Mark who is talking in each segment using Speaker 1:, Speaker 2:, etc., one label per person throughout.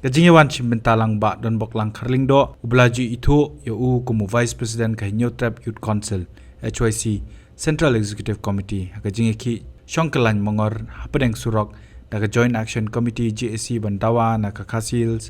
Speaker 1: Kajingewan chimbentalang ba don boklang kharling do ublaji itho yo kumu Vice President ka New Trap Youth Council HYC Central Executive Committee kajinge ki shongkalan mongor hapadeng surok daga Joint Action Committee JAC bandawa na kakasils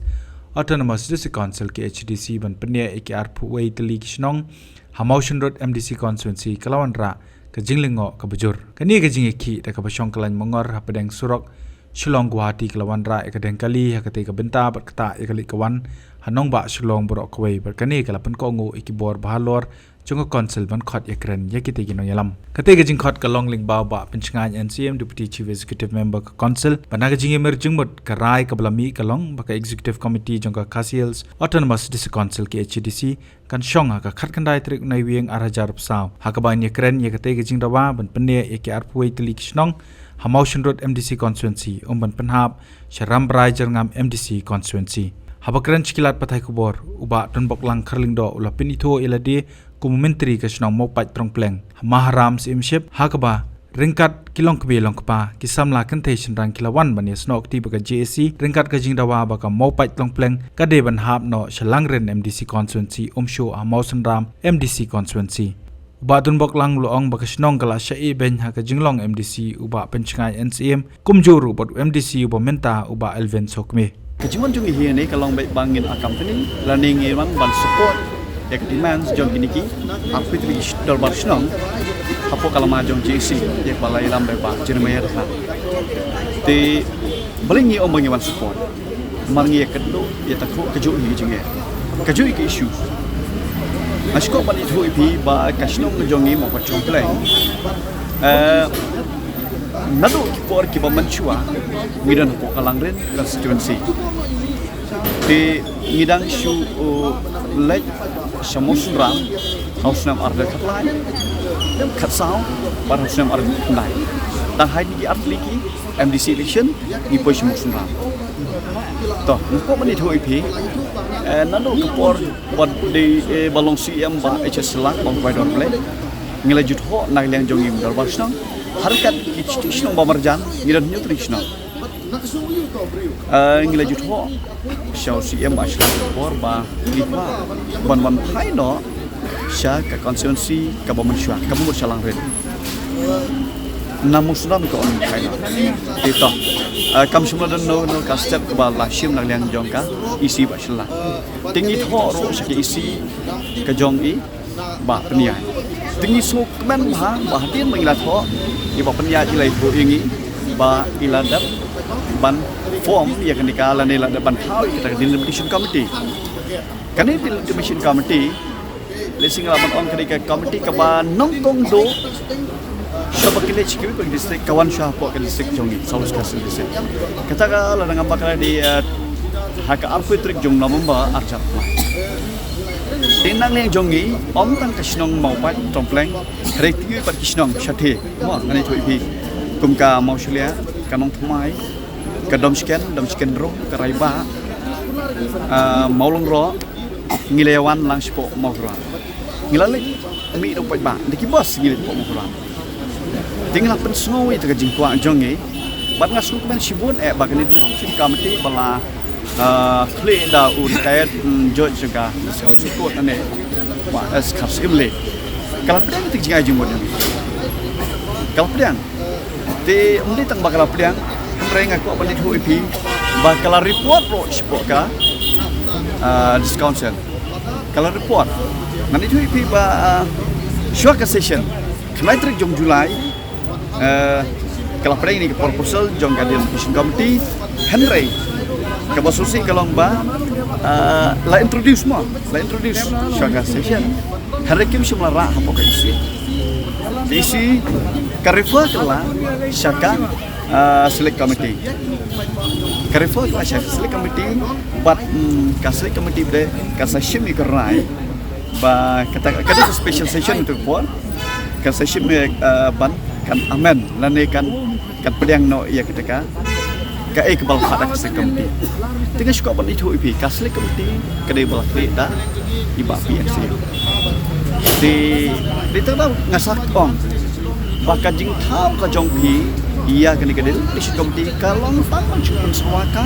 Speaker 1: Autonomous District Council ki HDC ban penia EKR Puwei Teli Kishnong Hamotion Road MDC Constituency Kalawanra kajinglingo kabujur kani kajinge ki daga shongkalan mongor hapadeng surok Shillong Guwahati Kalawan Ra ekadeng kali hakate ka benta bat kata ekali kawan hanong ba Shillong borok kwei berkani kalapan ko ngu ikibor bahalor chungo council ban khot ekran yakite gino yalam kate ga jingkhot ka longling ba ba pinchngan NCM Deputy Chief Executive Member ka council banaga jinge mer jingmut ka rai ka blami kalong baka Executive Committee jongka Khasiels Autonomous District Council ki HDC kan shong ka khatkandai trik nai wieng arajar psaw hakaban ekran yakate ga jingdawa ban penne EKR Puwei Teli Kishnong Hamotion Road MDC Constituency umban penhap Sharam Brajar ngam MDC Constituency habakran chikilat pathai kubor uba tonbok lang kharling do ulapin itho ilade kumu menteri kasnong mopat trongpleng maharam simship hakaba ringkat kilong kbe longkpa kisamla kante shinrang kilawan bani snok ti baga JAC ringkat kajing dawa baka mopat trongpleng kade ban hap no shalangren MDC Constituency umsho Hamotion Ram MDC Constituency Uba tunbok lang luong bakasnong kala syai ben haka jinglong MDC uba penchangai NCM kumjuru bot MDC uba menta uba Elven Sokme.
Speaker 2: Kejungan jungi hi ni kalong baik bangin a company running irang ban support ek demands jong kiniki apit li dolbar snong apo kalama jong JC ye balai lam baik ba jermaya ha. Te balingi ombangi ban support marngi keddo ye takho keju hi jinge. Keju ki issue Asko pan itu ipi ba kasnong jongi mo pachong play. Nado kipor ki ba manchua ngidan ko kalangren constituency. Di ngidang shu lek Hamotion Ram house nam arda khatlai khatsau par house nam arda khatlai. Tang hai ni atliki MDC election ni po Hamotion Ram. Toh ko man itu ipi nado kepor buat di balong CM ba HS Selak bang Paidor Play ngilajut ho naglang jongim darbasnang harkat kichtisnang ba marjan ngiran nutritional ngilajut ho shaw CM ba Selak kepor ba lipa ban phai no sha ka constituency ka ba manshwa ka mu salang red namusram ko on phai no ito kam shumadan no ka step ba lashim naglang jongka isi ba Selak tinggi thoro saki isi ka jong i ba peniai tinggi sok men ba hadin mengila tho i ba peniai ilai bo ingi ba iladap ban form ya kan dikala ni ladap ban thau kita delimitation committee kan ni delimitation committee lesing laban on kedika committee ka ba nongkong do sabakile chikiwi ko district kawan sha po ka district jongi south castle district kata ka ladang bakala di haka arpitrik jong namamba arjap tinang leng jongi om tang kasnong mau pat trompleng rekti pat kisnong shathe mo ngani thoi phi kumka mausulia kanong thmai kadom sken ro karaiba maulong ro ngilewan lang spo mokra ngilalik mi do pat ba diki bos ngile po mokra tingla pen snowi ta jingkwa jongi bat ngasu men sibun bakani committee bala kle da un kayat joj juga sau support ane wa as kapsim le kalapdang tik jinga jumbo ni kalapdang te undi tang bakal kalapdang renga ko pandit hu ipi bakal report pro support ka discount sale kalau report nanti hu ipi ba short session kemai trik jom Julai kalapdang ni proposal jong gadil mission committee Henry kabasusi kalong ba la introduce shaka session harakim shumla ra hapo ka isi ka refer kala shaka select committee ka refer kala shaka select committee but ka select committee de ka session mi karai ba kata special session untuk pon ka session ban kan amen lane kan pedang no ya ketika ka ekbal khada ka committee tinga shko ban itu ipi ka select committee ka de bal da iba PFC di tengah ngasak on baka jing thau ka jong pi iya ka ni ka de select committee ka long tam man chupun sawaka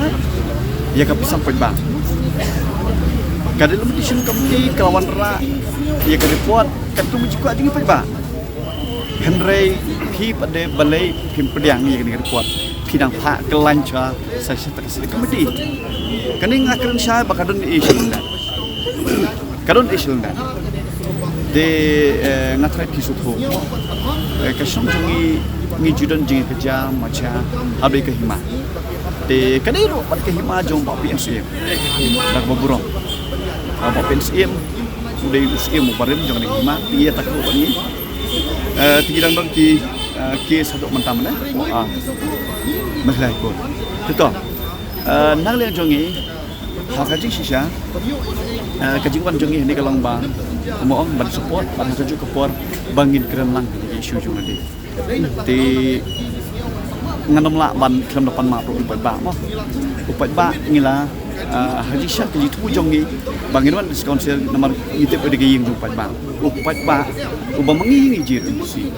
Speaker 2: ia kapisang pagba. Kadang competition committee kawan ra ia ka report katu menjiko ajing pagba. Henry pi pada balai pimpediang ia ka report pidang pak kelanca saya tak committee. Kani ngakran syah bakadun issue dan. Kadon issue dan. De ngatrai kisutho. Kasong jungi ngi judan jingi kerja macam habis ke hima. De kadero pat ke hima jong pak PNCM. Dak baburong. Pak PNCM udah UCM barim jong ni hima dia tak ko ni. Tigidang dong ki satu mentam na. Mahlai ko. Betul. Nang liang jongi hakajing sisa kajingwan jongi ni kalang ba mo ban support ban kaju kapor bangin keren lang isu jong ni. Ti nganom la ban klem depan ma pro upat ba mo. Upat ba ngila haji syak ji tu jongi bangin wan diskonsel nomor itip de gaying upat ba. Upat ba uba mangi ni jir si.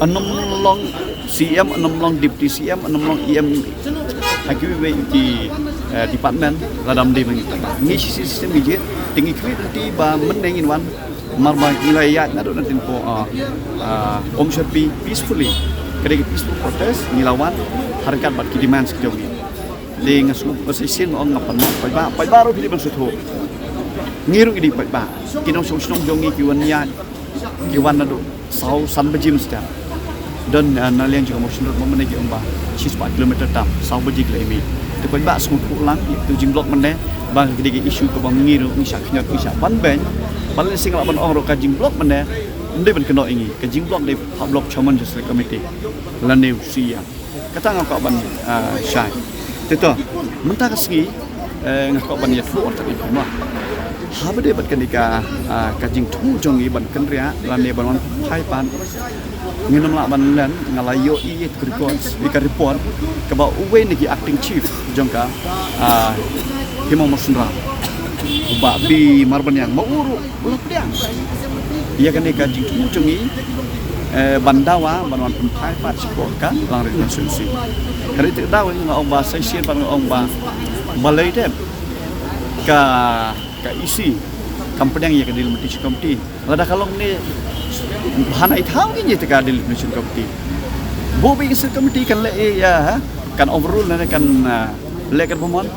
Speaker 2: Anom long CM anom long deputy CM anom long EM akibat di department radam di bagi ni sistem bijit tinggi kwi nanti ba menengin wan marba wilayah ngado nanti po om syapi peacefully kedai peaceful protest nilawan harkat bat ki demand sekejauh ni di ngasu position on ngapan pai baru pilih bang sutho ngiru idi pai ba kinong song jongi kiwan ya kiwan nado sau san bejim setiap dan nalian juga motion road memenuhi umba 4 km tam sau bejik le mi te pai ba sung pulang tu jingblok mene bang kedai isu ke bang ngiru ni syak nyot ni syak ban ben paling sing la ban ong ro ka jingblok mene ndai ban keno ingi ka jingblok de blok chairman district committee laneu sia kata ngak ban syai teto mentah keski ngak ban ya tu otak ni mah habade bat kenika kajing tu jongi ban kenria lane ban hai pan nginam la ban lan ngalayo i report ke ba uwe ni acting chief jongka himo mosundra ba bi marban yang mauru ulah pedang ia kenika kajing tu jongi bandawa banwan hai pat support kan lang rekonstruksi hari tu dawa ngau ba session ban ngau ba balai dem ka isi company yang ia ke dalam Malaysia Committee. Lada kalau ni bahan ai tahu ni je ka dalam Malaysia Committee. Bobi isi committee kan le ya kan overrule na kan le kan pemon.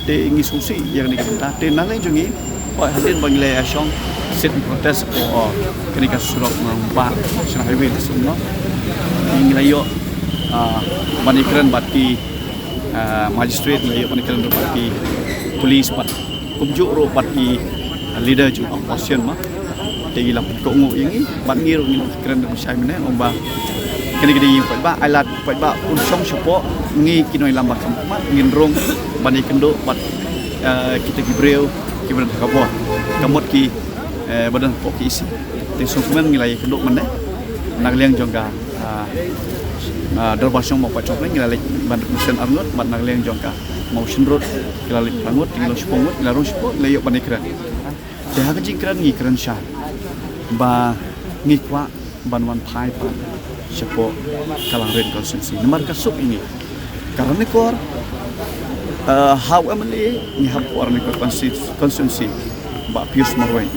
Speaker 2: Te ingi susi yang ni kita te nang jungi oi hadin bang le asyong sit protest ko kini ka surok mamba sana highway semua. Ingi layo manikran bati magistrate layo manikran bati polis bat kumjuk ro parti leader ju opposition mah tegi lam ko ngo yang ban ngir ni keren de sai mene omba kini gede pai ba ailat pai ba un song sopo ngi kinoi lambat mat ngin rong bani kendo bat kita gibreu kibran kapo kamot ki badan pok isi te sukumen ngilai kendo mene nagliang jongga dorbasong mo pa choklen ngilai ban mission arnot ban nagliang jongga motion road kilali pangut tinggal sepongut kilaru sepot layok banikran dah kejingkran ngikran syah ba ngikwa banwan pai pa sepo kalang ren konsensi nomor kasuk ini karena kor how amali ni hab or ni konsensi ba pius marwai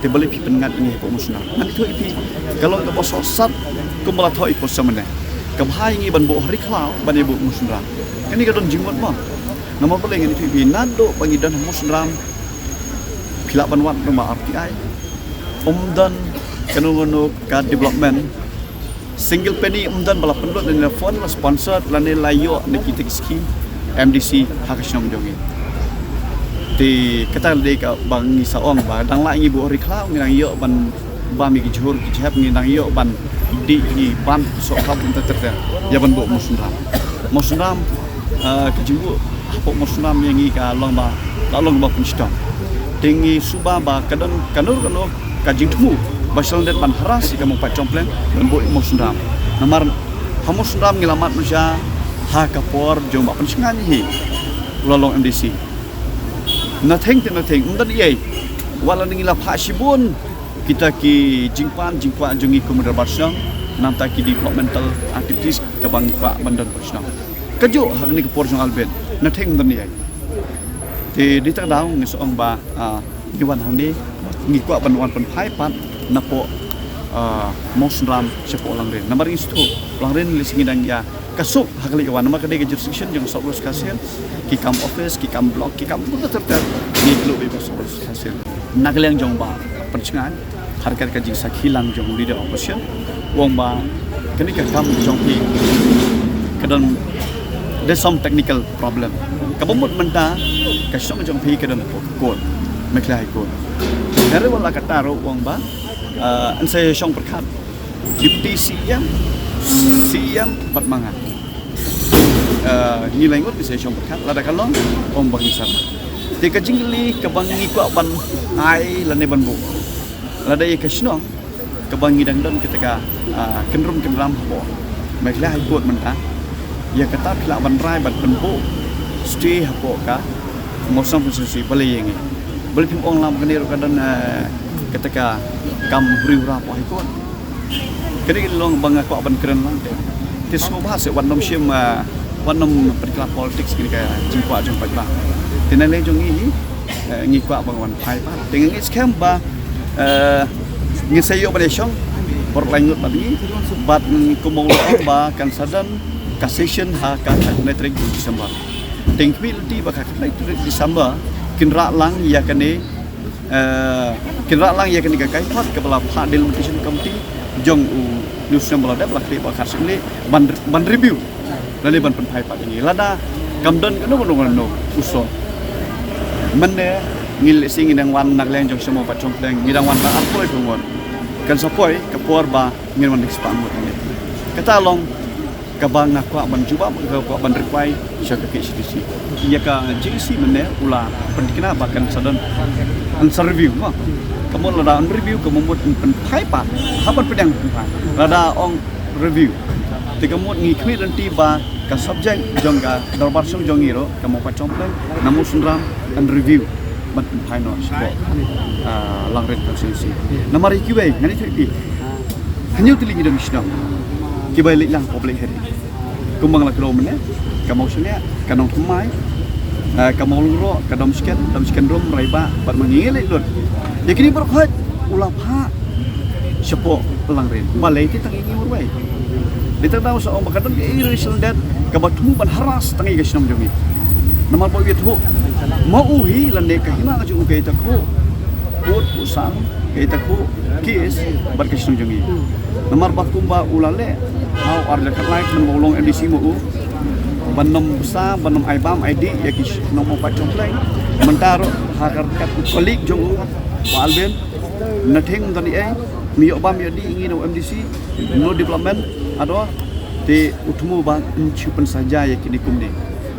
Speaker 2: te bali pi pengat ini ko musna nanti tu ipi kalau ke bosot sat ko mala thoi po samane ka bhai ngi ban bo hari klau ban ibu musna ini kadon jingmot mo nama paling ini TV nado bagi dan musram pilapan wat rumah RTI umdan kanu ka development single penny umdan bala penduduk dan telefon sponsor lane layo nikiti scheme MDC hakasnong jongi ti kata le ka bang ni saong ba dang la ngi bu ri klau ngi nang yo ban ba mi ki jhur ki jhap ngi nang yo ban di ban so khap unta terter ya ban bu musram kejibu pok musnam yang ika long ba pun stop tinggi suba ba kadon kanur kajing tu basal det ban haras ika mong pacompleng dan bo musnam namar hamusnam ngelamat manusia ha kapor jong ba pun singani hi lolong MDC nothing undan ye wala ngila phasibun kita ki jingpan jongi komodar barsang nam ta ki developmental activities ka bang pa bandan barsang kejo hak ni kapor jong alben nothing dan ye thì đi tới đâu người sống bà nhưวันhàngนี้nghĩ quaวันวันเป็นไพ่ปัดนับโปมอสรามเฉพาะลังเรนนับริสตูลังเรนลิสิงดังยากระสุหักเลยวันนับก็ได้กับ jurisdiction ยังสอบรู้สกัดเสียกิจกรรม office กิจกรรม block กิจกรรมทุกterkait ni perlu bebas sอบรู้สกัดเสียนักเลี้ยงจงบ่าpercengahan harga kaji sakhilang jong leader opposition wong ba kini ka kam jong pi kadon there's some technical problem kabumut menta ka song jong pi kadon kodไม่คล้ายกดแล้วเวลากระตาเราวงบ้าอันเซช่องประคับดิบตีซียมบัดมังอ่ะนี่แรงก็เป็นเซช่องประคับแล้วแต่กันล้ององบังอิสระแต่ก็จริงลีกับบังอีกว่าบันไอและในบันบุแล้วได้ก็ชิโนกับบังอีดังดันกิตกาขึ้นรุ่มขึ้นรำหัวไม่คล้ายกดมันท่าอยากกระตาพิลาบันไรบัดบันบุสตรีหัวกะมอสัมพุสิสีบลียังไงbeli orang lam kini kadang ketika kam riura pahai kon kini long bangga ko ban keren lang te tismo bahasa wan nom sim wan nom perikla politik kini kaya jingkwa jong ba tinale jong i ngi kwa bang wan pai ba dengan ngi scam ba ngi sayo ba song por langut ba ni bat kumong ba kan sadan ka session ha ka netrik December tengkilti ba ka netrik December kinra lang ya kene kai pat kepala Pak Delegation Committee jong news number ada belakang di bakar sini ban review lalu ban penpai pak ini lada kamdan no usul mana ngil sing ngidang wan nak leng jong semua pacong leng ngidang wan tak apoi pengon kan sapoi kapor ba ngin wan expand ini kata long kabang nak kuat mencuba kuat menerkai syarikat KCDC. Ia ka JC mana ulah pendikna bahkan sadan answer review mah. Kamu lada on review kamu buat penpai pat. Hapan pedang penpai. Lada on review. Tiga mut ngikmi nanti ba ka subjek jong ka darbar song jong iro kamu pacong plan namu sunram on review ban penpai no sport. Langren KCDC. Namari kibai ngani thi. Hanya telingi dan misna. Kibai lang public hari. Kumbang la kilo mana? Kamu sini, kanong tumai, kamu luro, kadom sken rum raiba, pada mengingin lun. Jadi kini berkhid ulah pak, sepo langren. Balai itu tangi ini berway. Kita tahu seorang berkata ini result kabatu ban haras tangi kesenam jongi. Nama apa itu? Mau uhi lande kahima kacung kita ku, put usang kita ku kis berkesenam jongi. Nama apa kumba ulale. How are the lain menggolong edisi mu banom besar banom ibam ID ya kis nomor pacong lain mentaro hakar kat kolik jong walben nathing tadi niyo bam ya di ingin MDC no development ado di utmu bang incupan saja ya kini kumni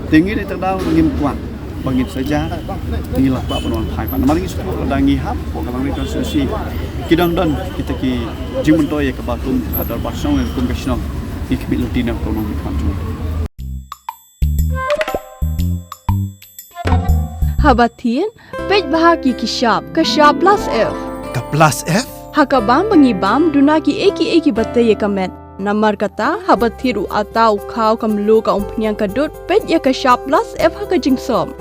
Speaker 2: tinggi di terdau ngin kuat bangin saja ngilah pak penuan pai pan mari sepuluh ada ngihap kok kalang rekonstruksi kidang dan kita ki jimun toy ke batum ada basong yang kum kesno ikbil dina ekonomi kanju
Speaker 3: Habatin pej bahagi kishap plus F
Speaker 4: ka plus F
Speaker 3: hakabam bangibam dunaki eki batay kamet namar kata habathiru atau khau kamlu ka umpnyang kadut pej ya kishap plus F hakajingsom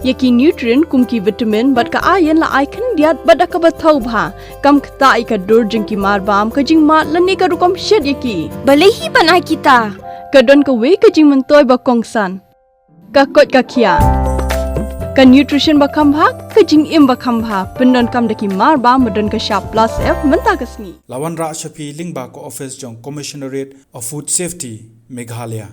Speaker 3: Yaki nutrient kumki vitamin bat ka ayan la icon diat bada ka bathau bha kam kta ika dur jingki marbam ka jingma lani ka rukom shed yaki balehi banai kita kadon ka we ka jing mentoy ba kongsan ka kot ka khia ka nutrition ba khambha ka jing im ba khambha pendon kam daki marbam modon ka sharp plus F menta kasni
Speaker 1: Lawan Ra Shafi Lingba ko office jong Commissionerate of Food Safety Meghalaya